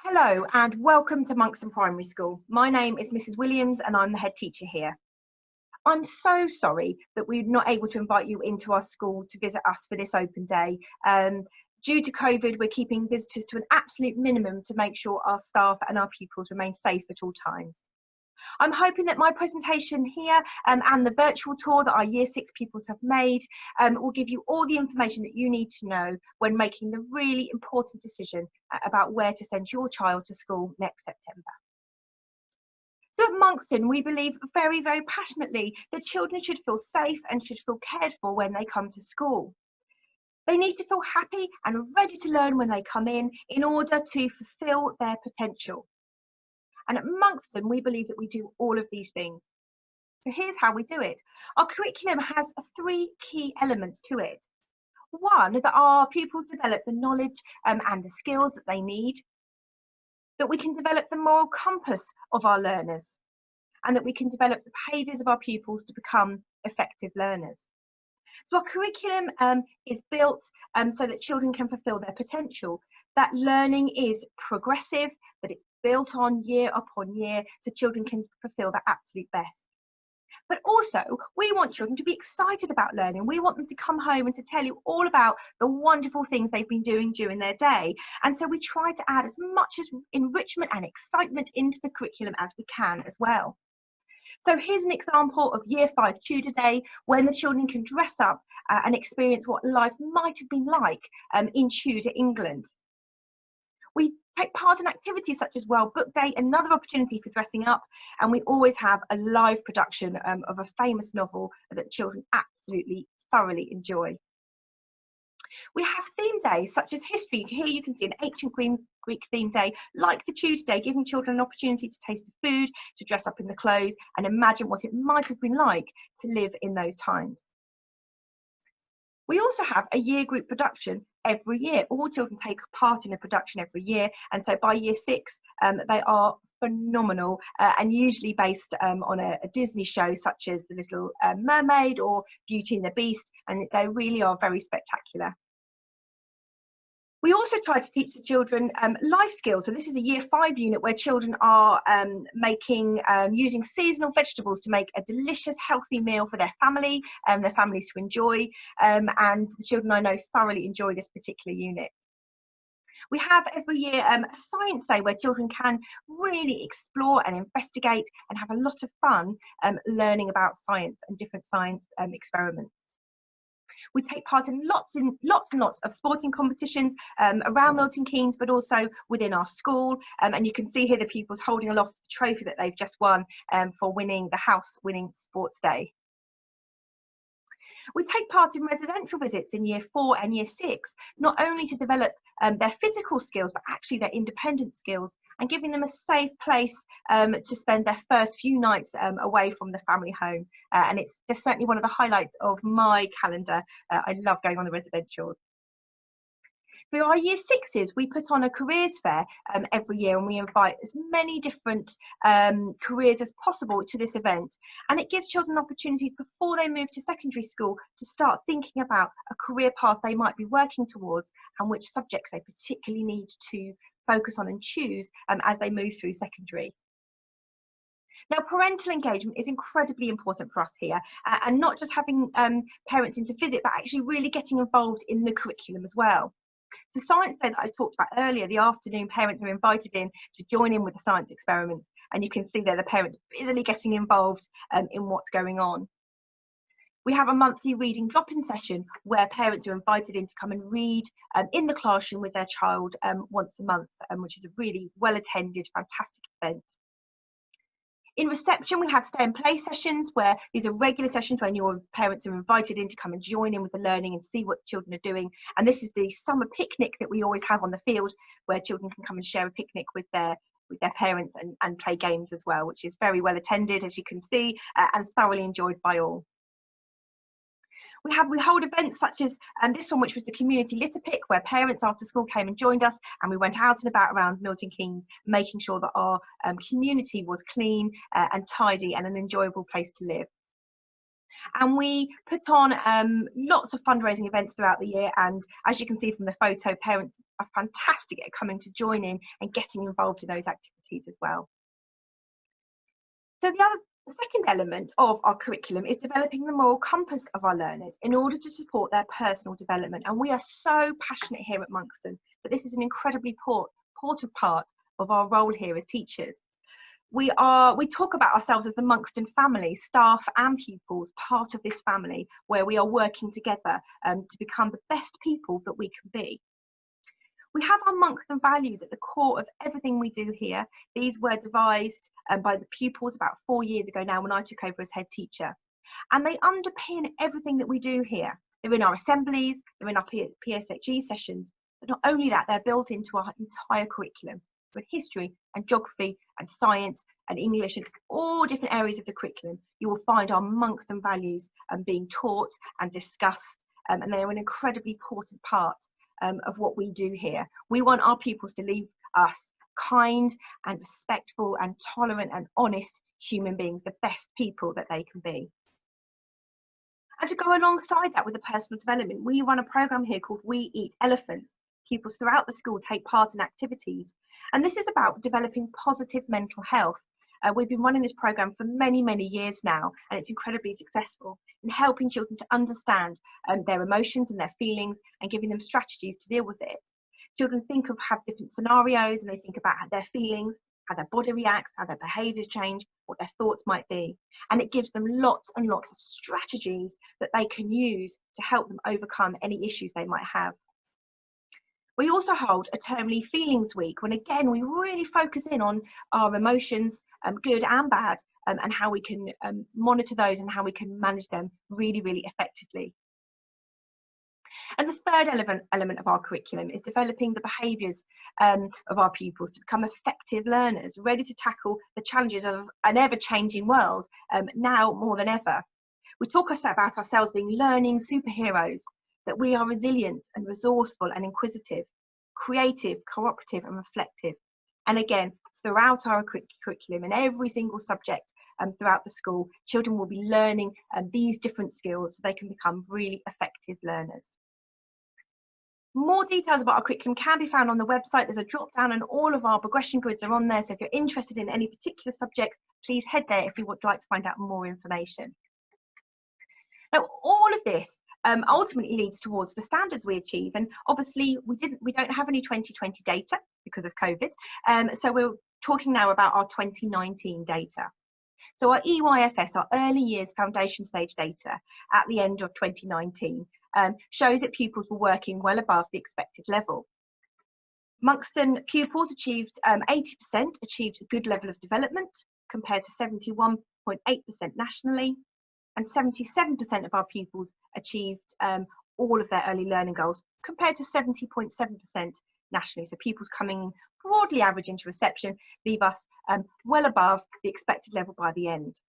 Hello and welcome to Monkston Primary School. My name is Mrs Williams and I'm the head teacher here. I'm so sorry that we're not able to invite you into our school to visit us for this open day. Due to COVID, we're keeping visitors to an absolute minimum to make sure our staff and our pupils remain safe at all times. I'm hoping that my presentation here and the virtual tour that our Year 6 pupils have made will give you all the information that you need to know when making the really important decision about where to send your child to school next September. So at Monkston, we believe very, very passionately that children should feel safe and should feel cared for when they come to school. They need to feel happy and ready to learn when they come in order to fulfil their potential. And at Monkston, we believe that we do all of these things. So here's how we do it. Our curriculum has 3 key elements to it. One, that our pupils develop the knowledge and the skills that they need, that we can develop the moral compass of our learners, and that we can develop the behaviours of our pupils to become effective learners. So our curriculum is built so that children can fulfil their potential, that learning is progressive, that it's built on year upon year so children can fulfil their absolute best. But also, we want children to be excited about learning. We want them to come home and to tell you all about the wonderful things they've been doing during their day. And so we try to add as much as enrichment and excitement into the curriculum as we can as well. So here's an example of Year 5 Tudor Day, when the children can dress up and experience what life might have been like in Tudor England. We take part in activities such as World Book Day, another opportunity for dressing up, and we always have a live production of a famous novel that children absolutely thoroughly enjoy. We have theme days such as history. Here you can see an ancient Greek theme day like the Tudor Day, giving children an opportunity to taste the food, to dress up in the clothes and imagine what it might have been like to live in those times. We also have a year group production every year. All children take part in a production every year, and so by Year 6 they are phenomenal and usually based on a Disney show such as The Little Mermaid or Beauty and the Beast, and they really are very spectacular. We also try to teach the children life skills. So this is a Year 5 unit where children are using seasonal vegetables to make a delicious, healthy meal for their family and their families to enjoy. And the children I know thoroughly enjoy this particular unit. We have every year a science day where children can really explore and investigate and have a lot of fun learning about science and different science experiments. We take part in lots and lots of sporting competitions around Milton Keynes, but also within our school. And you can see here the pupils holding aloft the trophy that they've just won for winning the house-winning sports day. We take part in residential visits in Year 4 and Year 6, not only to develop their physical skills, but actually their independent skills, and giving them a safe place to spend their first few nights away from the family home. And it's just certainly one of the highlights of my calendar. I love going on the residentials. For our Year 6s, we put on a careers fair every year, and we invite as many different careers as possible to this event. And it gives children an opportunity before they move to secondary school to start thinking about a career path they might be working towards and which subjects they particularly need to focus on and choose as they move through secondary. Now, parental engagement is incredibly important for us here, and not just having parents in to visit, but actually really getting involved in the curriculum as well. The science day that I talked about earlier, the afternoon, parents are invited in to join in with the science experiments, and you can see there the parents busily getting involved in what's going on. We have a monthly reading drop-in session where parents are invited in to come and read in the classroom with their child once a month, which is a really well-attended, fantastic event. In reception, we have stay and play sessions where these are regular sessions when your parents are invited in to come and join in with the learning and see what children are doing. And this is the summer picnic that we always have on the field, where children can come and share a picnic with their parents and play games as well, which is very well attended, as you can see, and thoroughly enjoyed by all. We hold events such as this one, which was the community litter pick, where parents after school came and joined us, and we went out and about around Milton Keynes, making sure that our community was clean and tidy and an enjoyable place to live. And we put on lots of fundraising events throughout the year, and as you can see from the photo, parents are fantastic at coming to join in and getting involved in those activities as well. So the second element of our curriculum is developing the moral compass of our learners in order to support their personal development. And we are so passionate here at Monkston that this is an incredibly important part of our role here as teachers. We talk about ourselves as the Monkston family, staff and pupils, part of this family, where we are working together to become the best people that we can be. We have our Monkston values at the core of everything we do here. These were devised by the pupils about 4 years ago now when I took over as head teacher. And they underpin everything that we do here. They're in our assemblies, they're in our PSHE sessions, but not only that, they're built into our entire curriculum. With history and geography and science and English and all different areas of the curriculum, you will find our Monkston values being taught and discussed, and they are an incredibly important part of what we do here. We want our pupils to leave us kind and respectful and tolerant and honest human beings, the best people that they can be. And to go alongside that with the personal development, we run a programme here called We Eat Elephants. Pupils throughout the school take part in activities, and this is about developing positive mental health. We've been running this programme for many years now, and it's incredibly successful in helping children to understand their emotions and their feelings and giving them strategies to deal with it. Children have different scenarios, and they think about their feelings, how their body reacts, how their behaviours change, what their thoughts might be, and it gives them lots and lots of strategies that they can use to help them overcome any issues they might have. We also hold a termly feelings week, when again we really focus in on our emotions, good and bad, and how we can monitor those and how we can manage them really effectively. And the third element of our curriculum is developing the behaviours of our pupils to become effective learners, ready to tackle the challenges of an ever-changing world, now more than ever. We talk about ourselves being learning superheroes, that we are resilient and resourceful and inquisitive, creative, cooperative and reflective. And again, throughout our curriculum and every single subject throughout the school, children will be learning these different skills so they can become really effective learners. More details about our curriculum can be found on the website. There's a drop down and all of our progression grids are on there. So if you're interested in any particular subject, please head there if you would like to find out more information. Now, all of this ultimately leads towards the standards we achieve, and obviously we don't have any 2020 data because of COVID, so we're talking now about our 2019 data. So our EYFS, our early years foundation stage data at the end of 2019, shows that pupils were working well above the expected level. Monkston pupils achieved 80% achieved a good level of development, compared to 71.8% nationally, and 77% of our pupils achieved all of their early learning goals, compared to 70.7% nationally. So pupils coming broadly average into reception leave us well above the expected level by the end.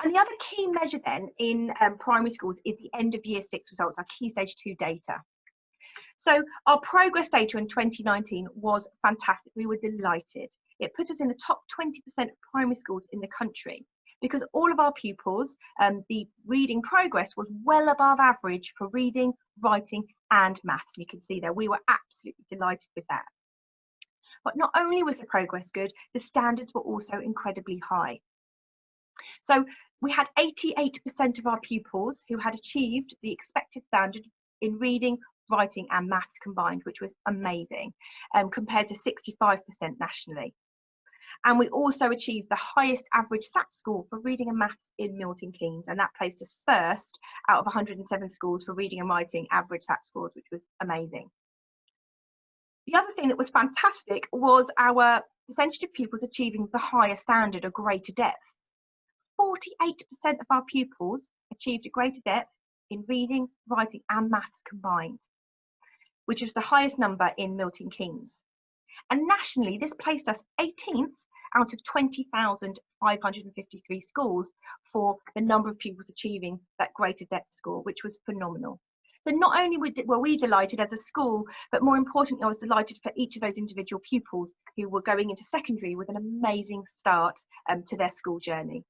And the other key measure then in primary schools is the end of year 6 results, our key stage 2 data. So our progress data in 2019 was fantastic. We were delighted. It put us in the top 20% of primary schools in the country, because all of our pupils, the reading progress was well above average for reading, writing and maths. You can see there, we were absolutely delighted with that. But not only was the progress good, the standards were also incredibly high. So we had 88% of our pupils who had achieved the expected standard in reading, writing and maths combined, which was amazing, compared to 65% nationally. And we also achieved the highest average SAT score for reading and maths in Milton Keynes, and that placed us first out of 107 schools for reading and writing average SAT scores, which was amazing. The other thing that was fantastic was our percentage of pupils achieving the higher standard, a greater depth. 48% of our pupils achieved a greater depth in reading, writing and maths combined, which was the highest number in Milton Keynes. And nationally, this placed us 18th out of 20,553 schools for the number of pupils achieving that greater depth score, which was phenomenal. So not only were we delighted as a school, but more importantly, I was delighted for each of those individual pupils who were going into secondary with an amazing start to their school journey.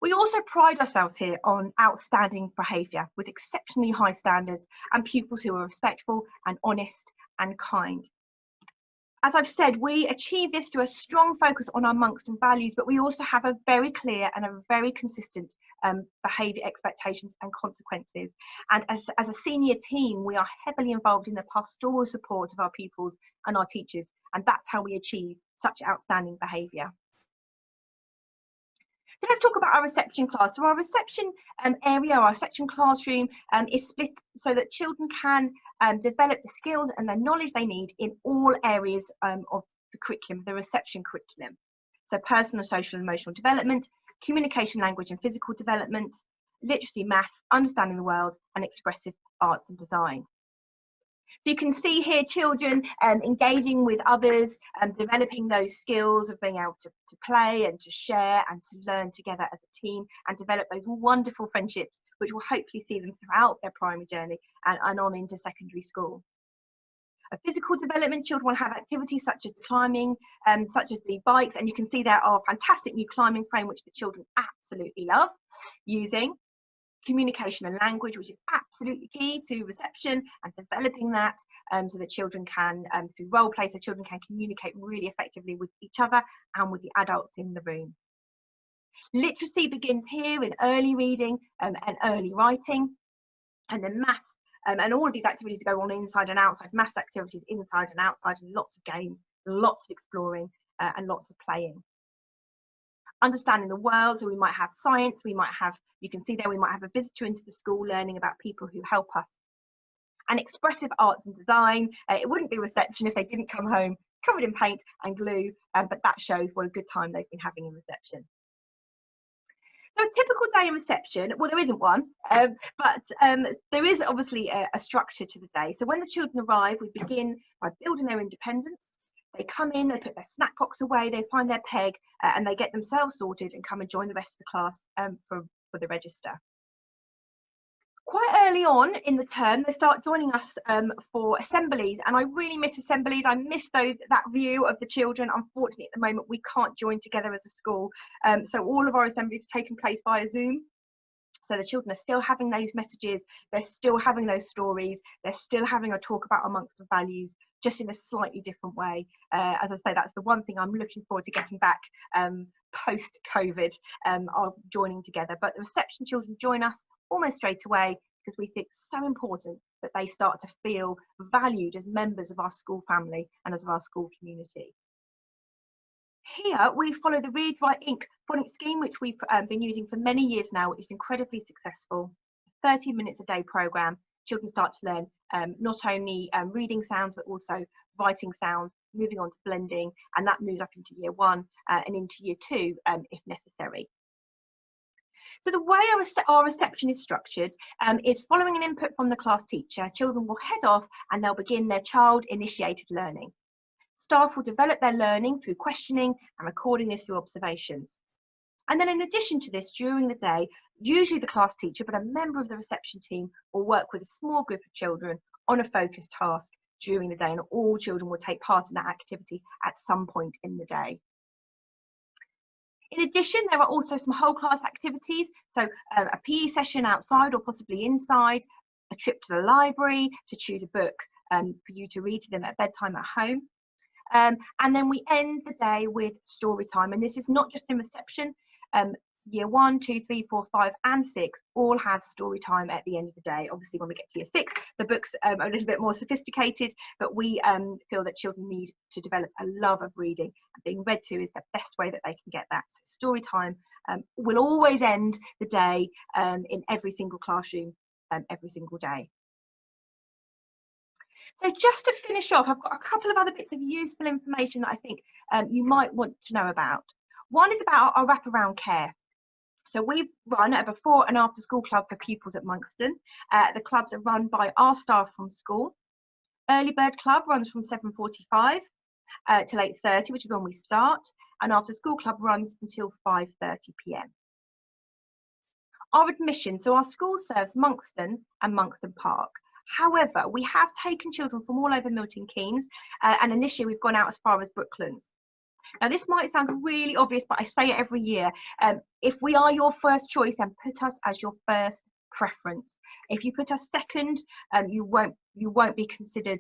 We also pride ourselves here on outstanding behaviour with exceptionally high standards and pupils who are respectful and honest and kind. As I've said, we achieve this through a strong focus on our Monkston values, but we also have a very clear and a very consistent behaviour expectations and consequences. And as a senior team, we are heavily involved in the pastoral support of our pupils and our teachers, and that's how we achieve such outstanding behaviour. So let's talk about our reception class. So our reception area, our reception classroom is split so that children can develop the skills and the knowledge they need in all areas of the curriculum, the reception curriculum. So personal, social and emotional development, communication, language and physical development, literacy, maths, understanding the world and expressive arts and design. So you can see here children engaging with others and developing those skills of being able to play and to share and to learn together as a team and develop those wonderful friendships which will hopefully see them throughout their primary journey and on into secondary school. A physical development, children will have activities such as climbing, such as the bikes, and you can see there are fantastic new climbing frame which the children absolutely love using. Communication and language, which is absolutely key to reception and developing that so that children can, through role play, so children can communicate really effectively with each other and with the adults in the room. Literacy begins here in early reading and early writing, and then maths and all of these activities go on inside and outside, maths activities inside and outside, and lots of games, lots of exploring and lots of playing. Understanding the world, so we might have science, we might have, you can see there, we might have a visitor into the school learning about people who help us. And expressive arts and design, it wouldn't be reception if they didn't come home covered in paint and glue, but that shows what a good time they've been having in reception. So a typical day in reception, well, there isn't one, but there is obviously a structure to the day. So when the children arrive, we begin by building their independence. They come in, they put their snack box away, they find their peg, and they get themselves sorted and come and join the rest of the class for the register. Quite early on in the term, they start joining us for assemblies, and I really miss assemblies. I miss that view of the children. Unfortunately, at the moment, we can't join together as a school, so all of our assemblies are taking place via Zoom. So the children are still having those messages, they're still having those stories, they're still having a talk about our Monkston values, just in a slightly different way. As I say, that's the one thing I'm looking forward to getting back post-COVID, are joining together. But the reception children join us almost straight away because we think it's so important that they start to feel valued as members of our school family and as our school community. Here we follow the Read, Write, Ink phonics scheme, which we've been using for many years now, which is incredibly successful. 30 minutes a day programme. Children start to learn not only reading sounds, but also writing sounds, moving on to blending, and that moves up into year 1 and into year 2 if necessary. So the way our reception is structured is following an input from the class teacher. Children will head off and they'll begin their child-initiated learning. Staff will develop their learning through questioning and recording this through observations. And then in addition to this, during the day, usually the class teacher, but a member of the reception team will work with a small group of children on a focused task during the day, and all children will take part in that activity at some point in the day. In addition, there are also some whole class activities, so a PE session outside or possibly inside, a trip to the library to choose a book for you to read to them at bedtime at home. And then we end the day with story time, and this is not just in reception. Year 1, 2, 3, 4, 5 and 6 all have story time at the end of the day. Obviously when we get to year 6, the books are a little bit more sophisticated, but we feel that children need to develop a love of reading, and being read to is the best way that they can get that. So story time will always end the day in every single classroom every single day. So just to finish off, I've got a couple of other bits of useful information that I think you might want to know about. One is about our wraparound care. So we run a before and after school club for pupils at Monkston. The clubs are run by our staff from school. Early Bird Club runs from 7:45 till 8:30, which is when we start, and after school club runs until 5:30 p.m. Our admission, so our school serves Monkston and Monkston Park. However, we have taken children from all over Milton Keynes, and initially we've gone out as far as Brooklands. Now, this might sound really obvious, but I say it every year. If we are your first choice, then put us as your first preference. If you put us second, you won't be considered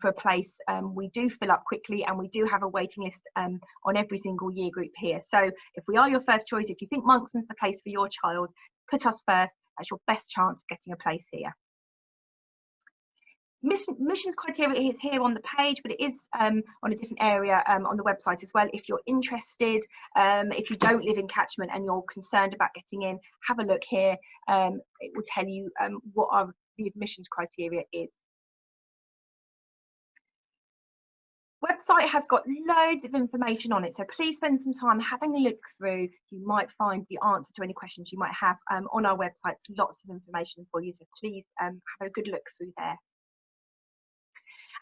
for a place. We do fill up quickly, and we do have a waiting list on every single year group here. So if we are your first choice, if you think Monkston's the place for your child, put us first. That's your best chance of getting a place here. Missions criteria is here on the page, but it is on a different area on the website as well. If you're interested, if you don't live in catchment and you're concerned about getting in, have a look here. It will tell you what the admissions criteria is. Website has got loads of information on it, so please spend some time having a look through. You might find the answer to any questions you might have on our website. Lots of information for you, so please have a good look through there.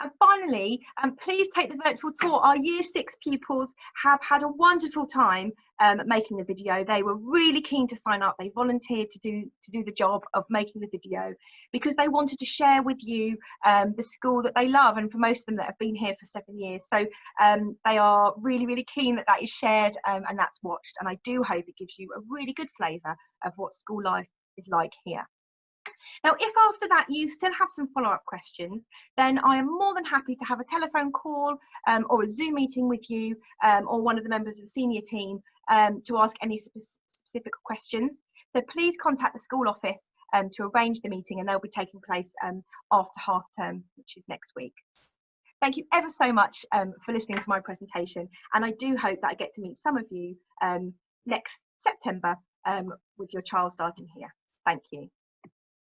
And finally, please take the virtual tour. Our Year 6 pupils have had a wonderful time making the video. They were really keen to sign up. They volunteered to do the job of making the video because they wanted to share with you the school that they love, and for most of them that have been here for 7 years. So they are really, really keen that is shared and that's watched. And I do hope it gives you a really good flavour of what school life is like here. Now, if after that you still have some follow-up questions, then I am more than happy to have a telephone call or a Zoom meeting with you or one of the members of the senior team to ask any specific questions. So please contact the school office to arrange the meeting, and they'll be taking place after half term, which is next week. Thank you ever so much for listening to my presentation, and I do hope that I get to meet some of you next September with your child starting here. Thank you.